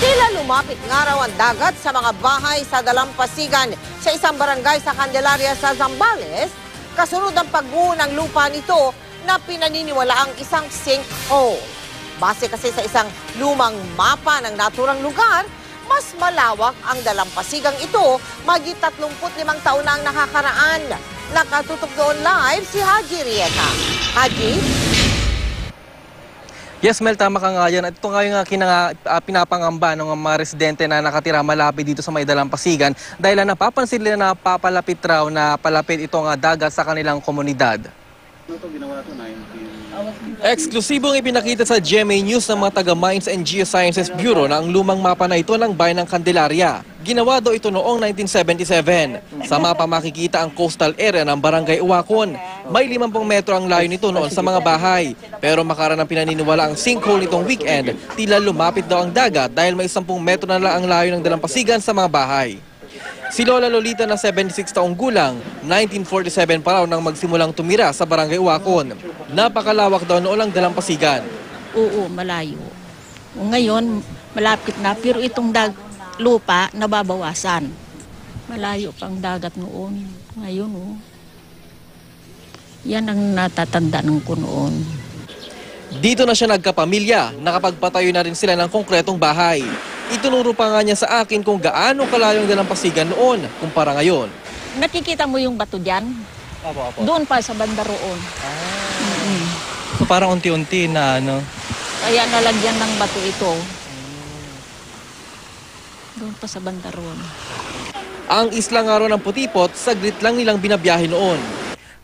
Tila lumapit nga raw ang dagat sa mga bahay sa Dalampasigan sa isang barangay sa Candelaria sa Zambales, kasunod ang pagguho ng lupa nito na pinaniniwalaang isang sinkhole. Base kasi sa isang lumang mapa ng naturang lugar, mas malawak ang Dalampasigang ito, magit 35 taon na ang nakakaraan. Nakatutok doon live si Haji Rieta. Haji? Yes, Mel, tama ka nga yan. At ito nga yung pinapangamba ng mga residente na nakatira malapit dito sa may Dalampasigan dahil napapansin nila na papalapit raw na palapit itong dagat sa kanilang komunidad. Eksklusibong ipinakita sa GMA News ng mga taga-Mines and Geosciences Bureau na ang lumang mapa na ito ng bayan ng Candelaria. Ginawa daw ito noong 1977. Sa mapa makikita ang coastal area ng Barangay Uwakon. May 50 metro ang layo nito noon sa mga bahay. Pero makaran ang pinaniniwala ang sinkhole nitong weekend, tila lumapit daw ang dagat dahil may 10 metro na lang ang layo ng Dalampasigan sa mga bahay. Si Lola Lolita na 76 taong gulang, 1947 pa raw nang magsimulang tumira sa Barangay Uwakon. Napakalawak daw noon ang Dalampasigan. Oo, malayo. Ngayon, malapit na, pero itong lupa nababawasan. Malayo pang dagat noon. Ngayon, yan ang natatandaan ko noon. Dito na siya nagkapamilya, nakapagpatayo na rin sila ng konkretong bahay. Itunuro pa nga niya sa akin kung gaano kalayo ang Dalampasigan noon kumpara ngayon. Nakikita mo yung bato dyan? Apo. Doon pa sa banda roon. So parang unti-unti na Kaya nalagyan ng bato ito. Doon pa sa banda roon. Ang isla nga raw ng Putipot, saglit lang nilang binabiyahe noon.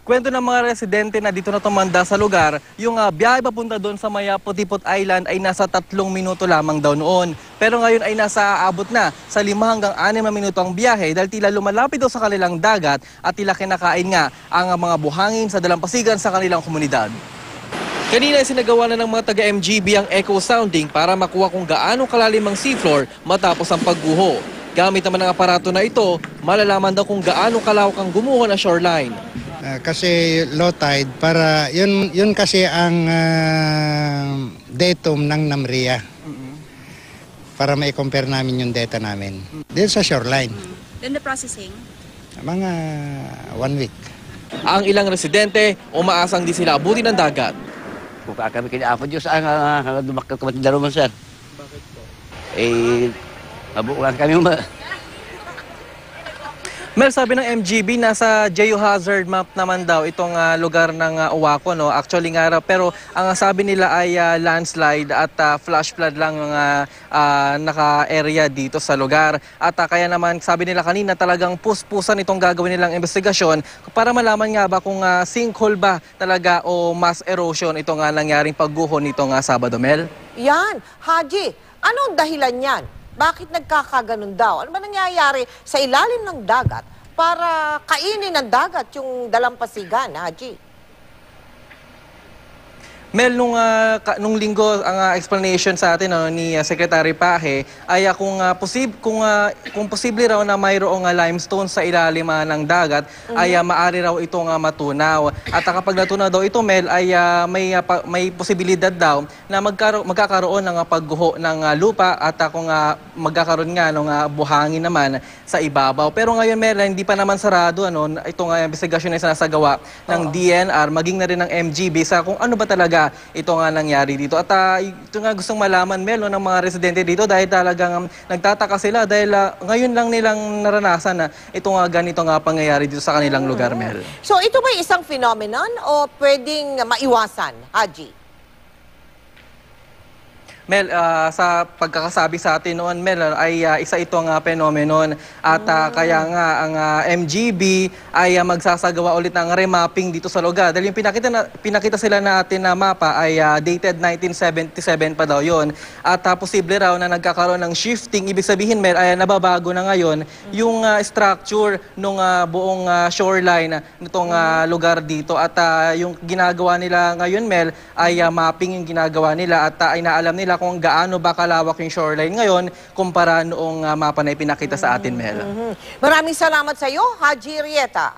Kwento ng mga residente na dito na tumanda sa lugar, yung biyahe papunta doon sa may Putipot Island ay nasa 3 minuto lamang daw noon. Pero ngayon ay nasa aabot na sa 5 hanggang 6 na minuto ang biyahe dahil tila lumalapit daw sa kanilang dagat at tila kinakain nga ang mga buhangin sa Dalampasigan sa kanilang komunidad. Kanina sinagawa na ng mga taga-MGB ang echo sounding para makuha kung gaano kalalim ang seafloor matapos ang pagguho. Gamit naman ang aparato na ito, malalaman daw kung gaano kalawak ang gumuho na shoreline. Kasi low tide, para yun kasi ang datum ng NAMRIA. Para ma-compare namin yung data namin. Dito sa shoreline. Then the processing? Mga 1 week. Ang ilang residente, umaasang di sila abutin ng dagat. Kung kami kinaapod Diyos ang dumakakamatid na roman, sir. Bakit po? Mabukulan kami Mel, sabi ng MGB, nasa geohazard map naman daw itong lugar ng Uwakon. Actually nga, pero ang sabi nila ay landslide at flash flood lang yung naka-area dito sa lugar. At kaya naman, sabi nila kanina, talagang puspusan itong gagawin nilang investigasyon para malaman nga ba kung sinkhole ba talaga o mass erosion itong nangyaring pagguho nitong Sabado, Mel? Yan. Haji, anong dahilan yan? Bakit nagkakaganon daw? Ano ba nangyayari sa ilalim ng dagat para kainin ng dagat yung Dalampasigan, Haji? Mel, nung linggo, ang explanation sa atin ni Secretary Pahe ay kung posible raw na mayroong limestone sa ilalim ng dagat, ay maaari raw itong matunaw. At kapag natunaw daw ito, Mel, ay may posibilidad daw na magkakaroon ng pagguho ng lupa at kung magkakaroon nga ng buhangin naman sa ibabaw. Pero ngayon, Mel, hindi pa naman sarado itong investigasyon na sinasagawa ng DNR, maging na rin ng MGB sa kung ano ba talaga ito nga nangyari dito. At ito nga gustong malaman, Mel, ng mga residente dito dahil talagang nagtataka sila dahil ngayon lang nilang naranasan na ito nga ganito nga pangyayari dito sa kanilang lugar, Mel. So ito ba isang phenomenon o pwedeng maiwasan, Haji? Mel, sa pagkakasabi sa atin noon, Mel, ay isa itong phenomenon at kaya nga ang MGB ay magsasagawa ulit ng remapping dito sa lugar. Dahil yung pinakita sila natin na mapa ay dated 1977 pa daw yon. At posible raw na nagkakaroon ng shifting. Ibig sabihin, Mel, ay nababago na ngayon yung structure ng buong shoreline nitong lugar dito. At yung ginagawa nila ngayon, Mel, ay mapping yung ginagawa nila at ay naalam nila kung gaano ba kalawak yung shoreline ngayon kumpara noong mapa na ipinakita sa atin, Mel. Maraming salamat sa iyo, Haji Rieta.